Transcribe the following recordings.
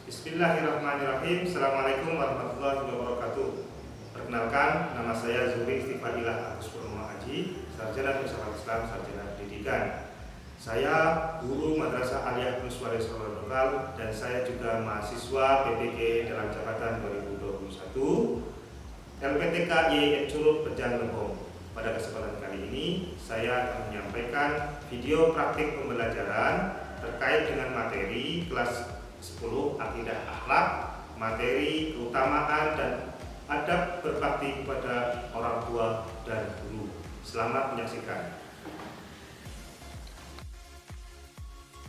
Bismillahirrahmanirrahim. Assalamualaikum warahmatullahi wabarakatuh. Perkenalkan, nama saya Zuhri Istifadilah Agus Purnomo Haji, sarjana filsafat Islam, sarjana pendidikan. Saya guru Madrasah Aliyah Nuswari Surabaya Lokal dan saya juga mahasiswa PPG dalam jabatan 2021 LPTK YN Curug Pejan Lembong. Pada kesempatan kali ini, saya akan menyampaikan video praktik pembelajaran terkait dengan materi kelas 10 Akidah Akhlak, materi keutamaan dan adab berbakti kepada orang tua dan guru. Selamat menyaksikan.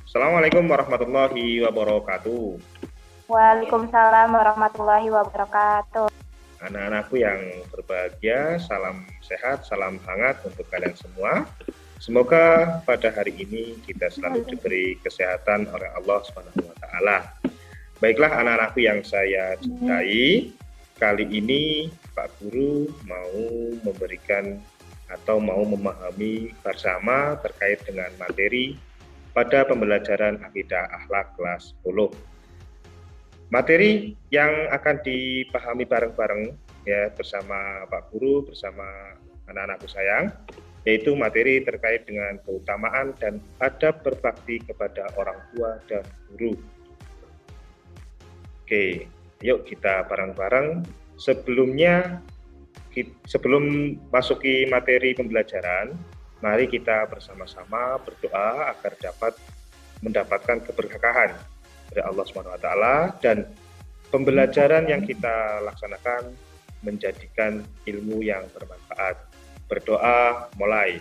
Assalamualaikum warahmatullahi wabarakatuh. Waalaikumsalam warahmatullahi wabarakatuh. Anak-anakku yang berbahagia, salam sehat, salam hangat untuk kalian semua. Semoga pada hari ini kita selalu diberi kesehatan oleh Allah Subhanahu wa taala. Baiklah anak-anakku yang saya cintai, kali ini Pak Guru mau memberikan atau mau memahami bersama terkait dengan materi pada pembelajaran Akidah Akhlak kelas 10. Materi yang akan dipahami bareng-bareng ya bersama Pak Guru, bersama anak-anakku sayang, yaitu materi terkait dengan keutamaan dan adab berbakti kepada orang tua dan guru. Oke, yuk kita bareng-bareng. Sebelum masuki materi pembelajaran, mari kita bersama-sama berdoa agar dapat mendapatkan keberkahan dari Allah SWT dan pembelajaran yang kita laksanakan menjadikan ilmu yang bermanfaat. Berdoa mulai.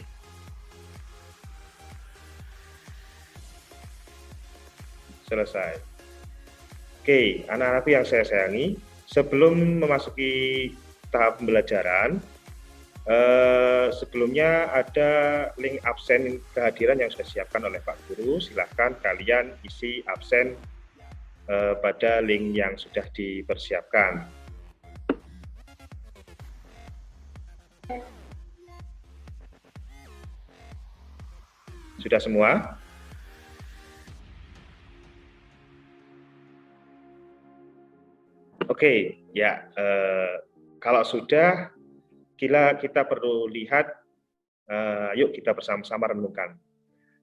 Selesai. Oke, anak-anakku yang saya sayangi, sebelum memasuki tahap pembelajaran, sebelumnya ada link absen kehadiran yang sudah disiapkan oleh Pak Guru. Silahkan kalian isi absen pada link yang sudah dipersiapkan. Sudah semua? Oke, ya. Kalau sudah, kita perlu lihat. Yuk kita bersama-sama renungkan.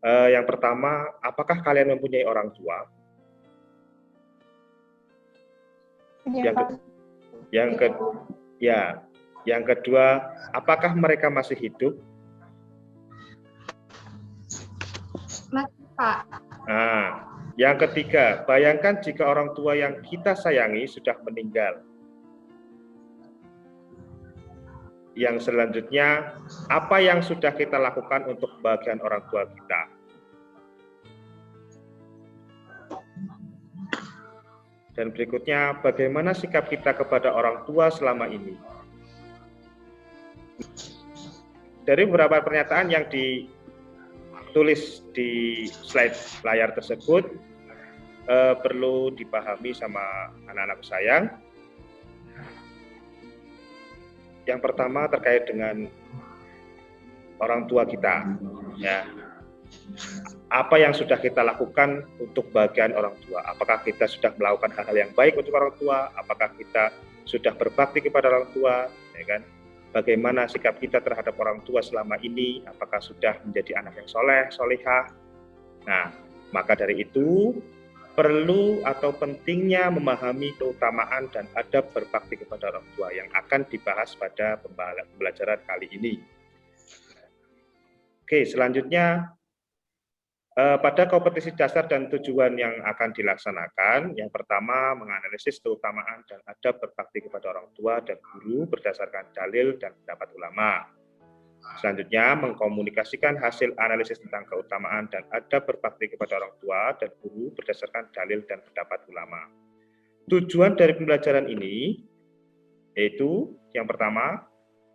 Yang pertama, apakah kalian mempunyai orang tua? Yang kedua, apakah mereka masih hidup? Pak. Nah, yang ketiga, bayangkan jika orang tua yang kita sayangi sudah meninggal. Yang selanjutnya, apa yang sudah kita lakukan untuk kebahagiaan orang tua kita? Dan berikutnya, bagaimana sikap kita kepada orang tua selama ini? Dari beberapa pernyataan yang ditulis di slide layar tersebut, perlu dipahami sama anak-anak sayang. Yang pertama terkait dengan orang tua kita, ya. Apa yang sudah kita lakukan untuk bagian orang tua? Apakah kita sudah melakukan hal-hal yang baik untuk orang tua? Apakah kita sudah berbakti kepada orang tua? Ya kan? Bagaimana sikap kita terhadap orang tua selama ini? Apakah sudah menjadi anak yang soleh, solihah? Nah, maka dari itu perlu atau pentingnya memahami keutamaan dan adab berbakti kepada orang tua yang akan dibahas pada pembelajaran kali ini. Oke, selanjutnya pada kompetisi dasar dan tujuan yang akan dilaksanakan, yang pertama menganalisis keutamaan dan adab berbakti kepada orang tua dan guru berdasarkan dalil dan pendapat ulama. Selanjutnya, mengkomunikasikan hasil analisis tentang keutamaan dan adab berbakti kepada orang tua dan guru berdasarkan dalil dan pendapat ulama. Tujuan dari pembelajaran ini yaitu yang pertama,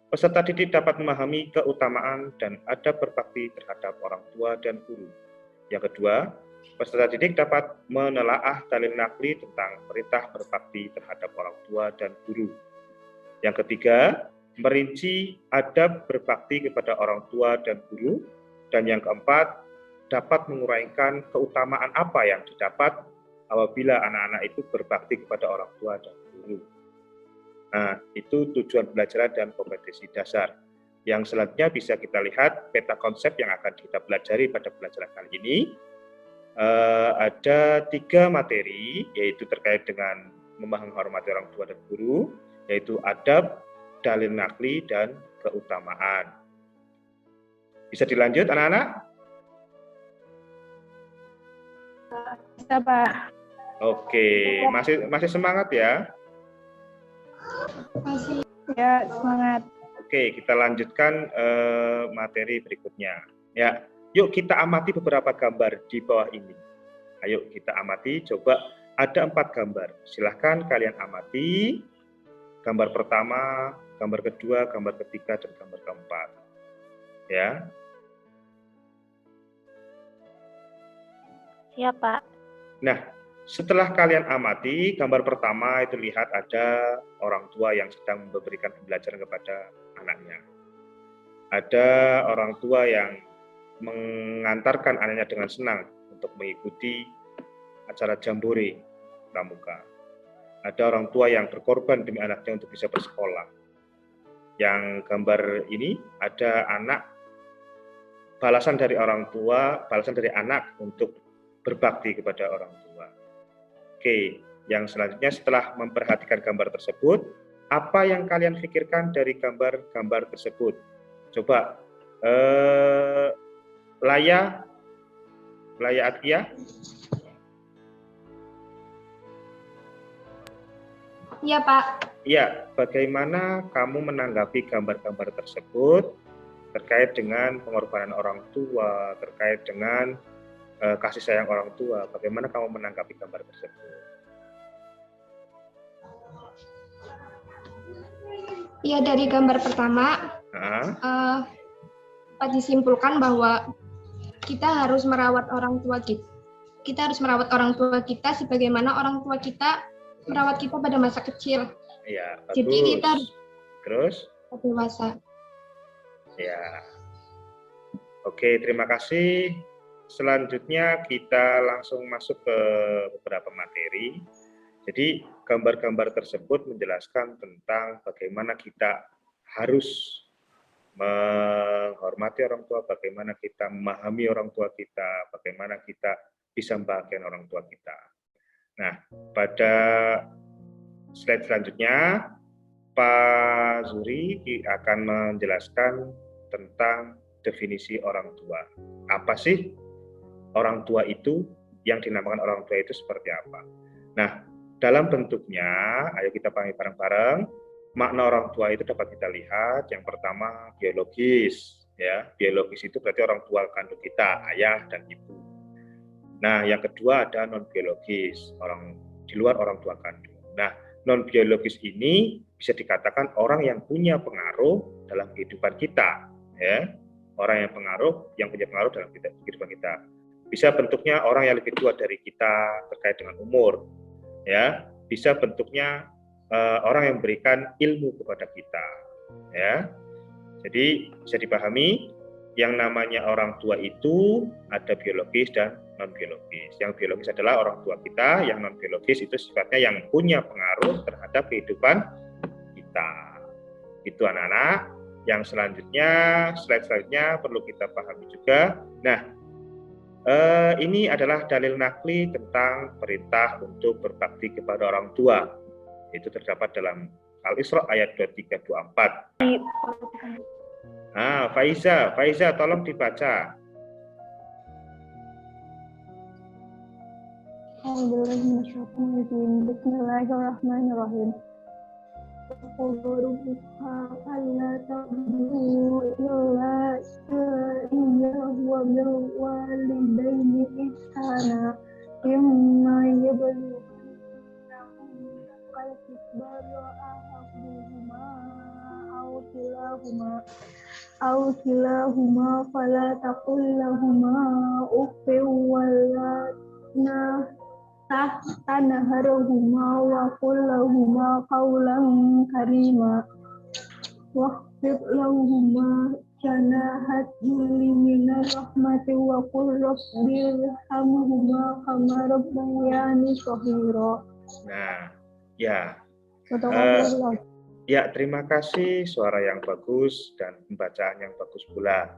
peserta didik dapat memahami keutamaan dan adab berbakti terhadap orang tua dan guru. Yang kedua, peserta didik dapat menelaah dalil nakli tentang perintah berbakti terhadap orang tua dan guru. Yang ketiga, merinci adab berbakti kepada orang tua dan guru. Dan yang keempat, dapat menguraikan keutamaan apa yang didapat apabila anak-anak itu berbakti kepada orang tua dan guru. Nah, itu tujuan pembelajaran dan kompetensi dasar. Yang selanjutnya bisa kita lihat peta konsep yang akan kita pelajari pada pelajaran kali ini. Ada 3 materi, yaitu terkait dengan menghormati orang tua dan guru, yaitu adab, dalil nakli, dan keutamaan. Bisa dilanjut anak-anak? Bisa, Pak. Oke, masih semangat ya? Masih. Ya, semangat. Oke, kita lanjutkan materi berikutnya. Ya, yuk kita amati beberapa gambar di bawah ini. Ayo kita amati, coba ada 4 gambar. Silahkan kalian amati. Gambar pertama, gambar kedua, gambar ketiga, dan gambar keempat. Ya. Siap, Pak. Nah, setelah kalian amati, gambar pertama itu lihat ada orang tua yang sedang memberikan pembelajaran kepada anaknya. Ada orang tua yang mengantarkan anaknya dengan senang untuk mengikuti acara jambore pramuka. Ada orang tua yang berkorban demi anaknya untuk bisa bersekolah. Yang gambar ini ada anak, balasan dari orang tua, balasan dari anak untuk berbakti kepada orang tua. Oke, yang selanjutnya setelah memperhatikan gambar tersebut, apa yang kalian pikirkan dari gambar-gambar tersebut? Coba, Laya Atia? Iya, Pak. Iya, bagaimana kamu menanggapi gambar-gambar tersebut terkait dengan pengorbanan orang tua, terkait dengan kasih sayang orang tua? Bagaimana kamu menanggapi gambar tersebut? Ya, dari gambar pertama, dapat disimpulkan bahwa kita harus merawat orang tua kita. Kita harus merawat orang tua kita sebagaimana orang tua kita merawat kita pada masa kecil. Ya, bagus. Jadi kita harus terus dewasa. Ya. Oke, terima kasih. Selanjutnya kita langsung masuk ke beberapa materi. Jadi gambar-gambar tersebut menjelaskan tentang bagaimana kita harus menghormati orang tua, bagaimana kita memahami orang tua kita, bagaimana kita bisa membahagiakan orang tua kita. Nah, pada slide selanjutnya, Pak Zuri akan menjelaskan tentang definisi orang tua. Apa sih orang tua itu? Yang dinamakan orang tua itu seperti apa? Nah, dalam bentuknya, ayo kita pahami bareng-bareng. Makna orang tua itu dapat kita lihat. Yang pertama, biologis. Ya, biologis itu berarti orang tua kandung kita, ayah dan ibu. Nah, yang kedua ada non biologis, orang di luar orang tua kandung. Nah, non biologis ini bisa dikatakan orang yang punya pengaruh dalam kehidupan kita, ya. Orang yang punya pengaruh dalam kehidupan kita. Bisa bentuknya orang yang lebih tua dari kita terkait dengan umur, ya. Bisa bentuknya orang yang memberikan ilmu kepada kita, ya. Jadi bisa dipahami yang namanya orang tua itu ada biologis dan non biologis. Yang biologis adalah orang tua kita, yang non biologis itu sifatnya yang punya pengaruh terhadap kehidupan kita. Itu anak-anak. Yang selanjutnya, slide selanjutnya perlu kita pahami juga. Nah, ini adalah dalil nakli tentang perintah untuk berbakti kepada orang tua. Itu terdapat dalam Al-Isra ayat 23-24. Nah, Faiza, tolong dibaca. Bismillahirrahmanirrahim. أو كلاهما فلا تقل لهما أف ولا تنهرهما وقل لهما قولا كريما واخفض لهما janahat dzulli minar rahmati wa qul rabbirhamhuma kama rabbayani shaghira. Nah, ya. Sadaqallah. Ya, terima kasih, suara yang bagus dan pembacaan yang bagus pula.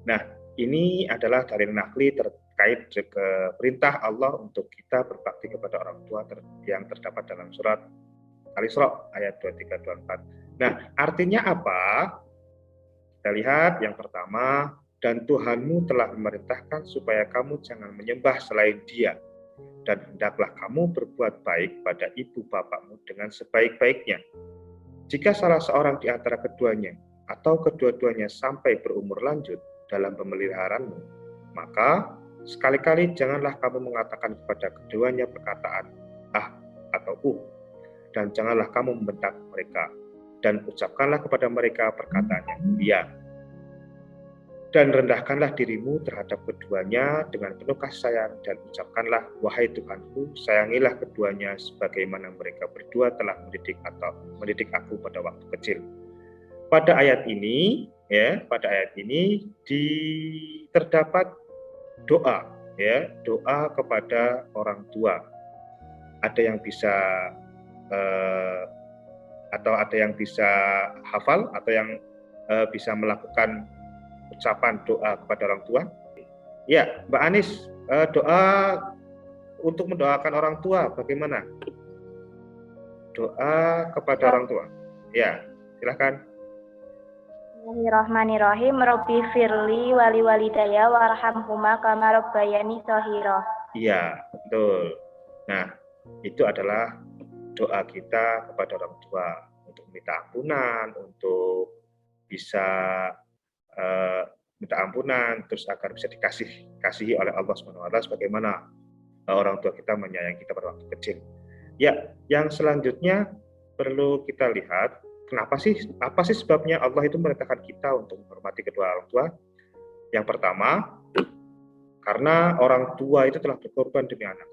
Nah, ini adalah dalil nakli terkait dengan perintah Allah untuk kita berbakti kepada orang tua yang terdapat dalam surat Al-Isra ayat 23-24. Nah, artinya apa? Kita lihat yang pertama, dan Tuhanmu telah memerintahkan supaya kamu jangan menyembah selain Dia, dan hendaklah kamu berbuat baik pada ibu bapakmu dengan sebaik-baiknya. Jika salah seorang di antara keduanya atau kedua-duanya sampai berumur lanjut dalam pemeliharaanmu, maka sekali-kali janganlah kamu mengatakan kepada keduanya perkataan ah atau dan janganlah kamu membentak mereka, dan ucapkanlah kepada mereka perkataan yang mulia. Dan rendahkanlah dirimu terhadap keduanya dengan penuh kasih sayang, dan ucapkanlah, wahai Tuhanku, sayangilah keduanya sebagaimana mereka berdua telah mendidik aku pada waktu kecil. Pada ayat ini, terdapat doa, doa kepada orang tua. Ada yang bisa atau ada yang bisa hafal atau yang bisa melakukan ucapan doa kepada orang tua? Ya, Mbak Anis, doa untuk mendoakan orang tua bagaimana? Doa kepada orang tua. Ya, silakan. Bismillahirrahmanirrahim. Rabbi firli wali walidayya warhamhuma kama rabbayani shaghira. Iya, betul. Nah, itu adalah doa kita kepada orang tua untuk minta ampunan, untuk bisa minta ampunan, terus agar bisa dikasihi oleh Allah SWT sebagaimana orang tua kita menyayangi kita pada waktu kecil. Ya, yang selanjutnya perlu kita lihat, apa sih sebabnya Allah itu memerintahkan kita untuk menghormati kedua orang tua? Yang pertama, karena orang tua itu telah berkorban demi anak.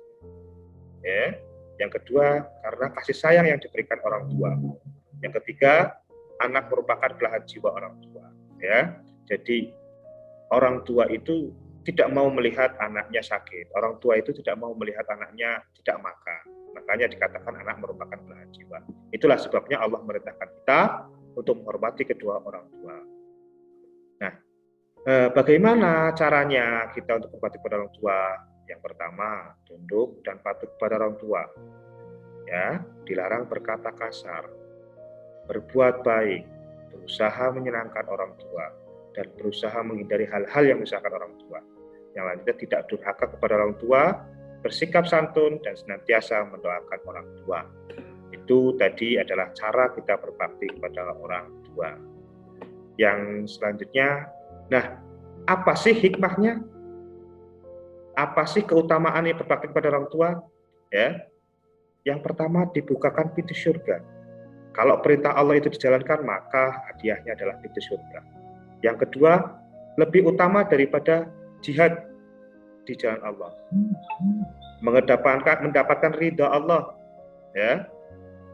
Ya. Yang kedua, karena kasih sayang yang diberikan orang tua. Yang ketiga, anak merupakan belahan jiwa orang tua. Ya, jadi orang tua itu tidak mau melihat anaknya sakit. Orang tua itu tidak mau melihat anaknya tidak makan. Makanya dikatakan anak merupakan belahan jiwa. Itulah sebabnya Allah memerintahkan kita untuk menghormati kedua orang tua. Nah, bagaimana caranya kita untuk menghormati kedua orang tua? Yang pertama, tunduk dan patuh kepada orang tua. Ya, dilarang berkata kasar, berbuat baik, berusaha menyenangkan orang tua, dan berusaha menghindari hal-hal yang menyusahkan orang tua. Yang lainnya tidak durhaka kepada orang tua, bersikap santun, dan senantiasa mendoakan orang tua. Itu tadi adalah cara kita berbakti kepada orang tua. Yang selanjutnya, nah, apa sih hikmahnya? Apa sih keutamaan yang berbakti kepada orang tua? Ya, yang pertama, dibukakan pintu surga. Kalau perintah Allah itu dijalankan, maka hadiahnya adalah pintu surga. Yang kedua, lebih utama daripada jihad di jalan Allah. Mendapatkan ridha Allah, ya,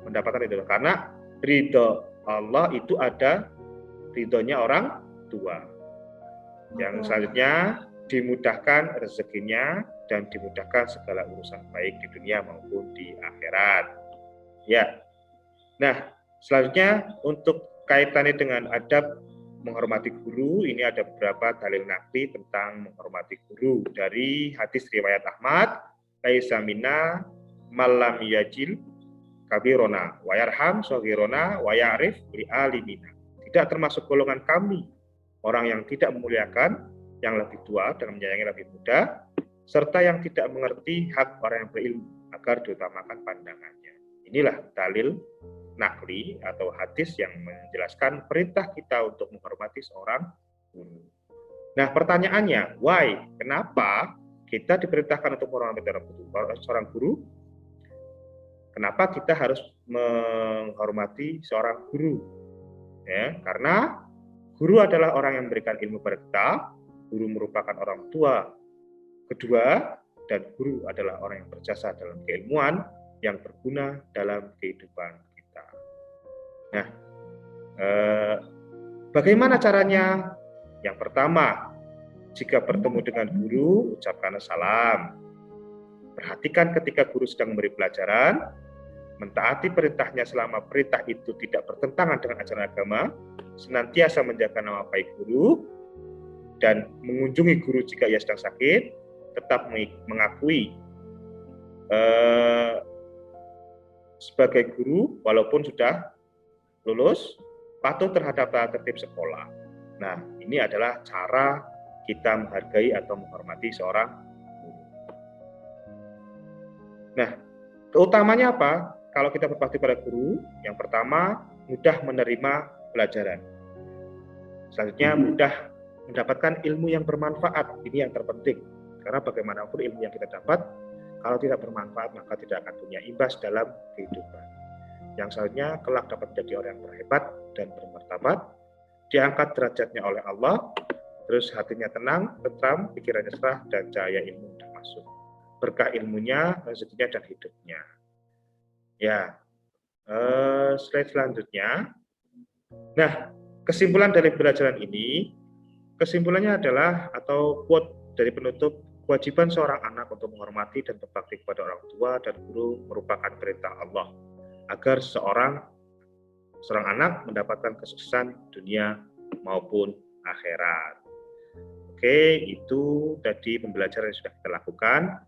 mendapatkan ridha. Karena ridha Allah itu ada ridhonya orang tua. Yang selanjutnya, dimudahkan rezekinya dan dimudahkan segala urusan baik di dunia maupun di akhirat. Ya. Nah, selanjutnya untuk kaitannya dengan adab menghormati guru, ini ada beberapa dalil nakli tentang menghormati guru dari hadis riwayat Ahmad, laisa minna malam yajil kabirona wa yarham shaghirona wa ya'rif li alimina. Tidak termasuk golongan kami orang yang tidak memuliakan yang lebih tua dan menyayangi lebih muda, serta yang tidak mengerti hak orang yang berilmu agar diutamakan pandangannya. Inilah dalil nakli atau hadis yang menjelaskan perintah kita untuk menghormati seorang guru. Nah, pertanyaannya, why? Kenapa kita diperintahkan untuk menghormati seorang guru? Kenapa kita harus menghormati seorang guru? Ya, karena guru adalah orang yang memberikan ilmu kepada kita. Guru merupakan orang tua kedua, dan guru adalah orang yang berjasa dalam keilmuan yang berguna dalam kehidupan kita. Nah, bagaimana caranya Yang pertama, jika bertemu dengan guru, ucapkan salam. Perhatikan ketika guru sedang memberi pelajaran, mentaati perintahnya selama perintah itu tidak bertentangan dengan ajaran agama, senantiasa menjaga nama baik guru, dan mengunjungi guru jika ia sedang sakit, tetap mengakui sebagai guru walaupun sudah lulus, patuh terhadap tata tertib sekolah. Nah, ini adalah cara kita menghargai atau menghormati seorang guru. Nah, keutamanya apa? Kalau kita berbakti pada guru, yang pertama, mudah menerima pelajaran. Selanjutnya, mudah mendapatkan ilmu yang bermanfaat. Ini yang terpenting. Karena bagaimanapun ilmu yang kita dapat, kalau tidak bermanfaat, maka tidak akan punya imbas dalam kehidupan. Yang selanjutnya, kelak dapat menjadi orang yang berhebat dan bermartabat, diangkat derajatnya oleh Allah, terus hatinya tenang, tentram, pikirannya cerah, dan cahaya ilmu sudah masuk. Berkah ilmunya, rezekinya, dan hidupnya. Ya, slide selanjutnya. Nah, kesimpulan dari pembelajaran ini, kesimpulannya adalah, atau quote dari penutup, kewajiban seorang anak untuk menghormati dan berbakti kepada orang tua dan guru merupakan perintah Allah, agar seorang anak mendapatkan kesuksesan dunia maupun akhirat. Oke, itu tadi pembelajaran yang sudah kita lakukan.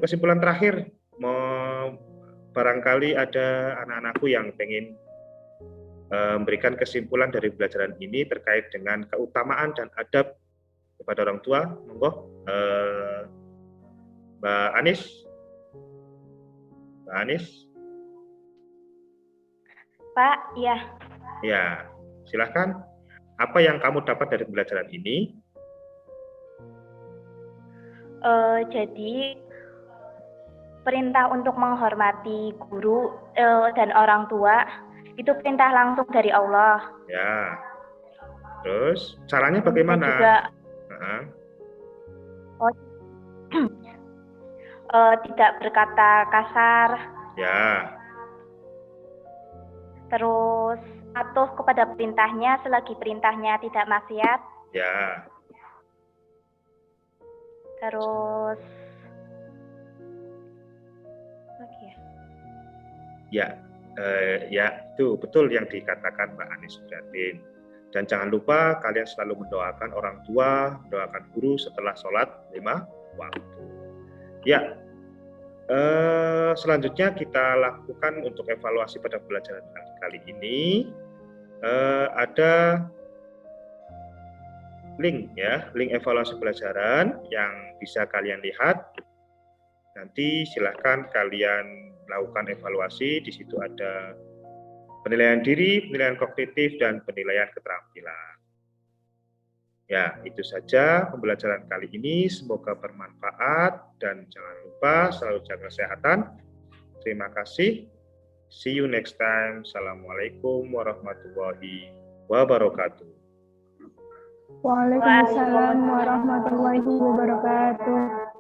Kesimpulan terakhir, barangkali ada anak-anakku yang ingin memberikan kesimpulan dari pembelajaran ini terkait dengan keutamaan dan adab kepada orang tua. Monggo, Mbak Anis. Mbak Anis. Pak, ya. Ya, silakan. Apa yang kamu dapat dari pembelajaran ini? Jadi perintah untuk menghormati guru dan orang tua itu perintah langsung dari Allah. Ya. Terus caranya bagaimana? Dan juga tidak berkata kasar. Ya. Terus patuh kepada perintahnya selagi perintahnya tidak maksiat. Ya. Terus Ya, itu betul yang dikatakan Mbak Anis Sudatin. Dan jangan lupa kalian selalu mendoakan orang tua, mendoakan guru setelah sholat 5 waktu. Ya, selanjutnya kita lakukan untuk evaluasi pada pembelajaran kali ini. Ada link evaluasi pelajaran yang bisa kalian lihat. Nanti silahkan kalian lakukan evaluasi. Di situ ada penilaian diri, penilaian kognitif, dan penilaian keterampilan. Ya, itu saja pembelajaran kali ini. Semoga bermanfaat dan jangan lupa selalu jaga kesehatan. Terima kasih. See you next time. Assalamualaikum warahmatullahi wabarakatuh. Waalaikumsalam warahmatullahi wabarakatuh.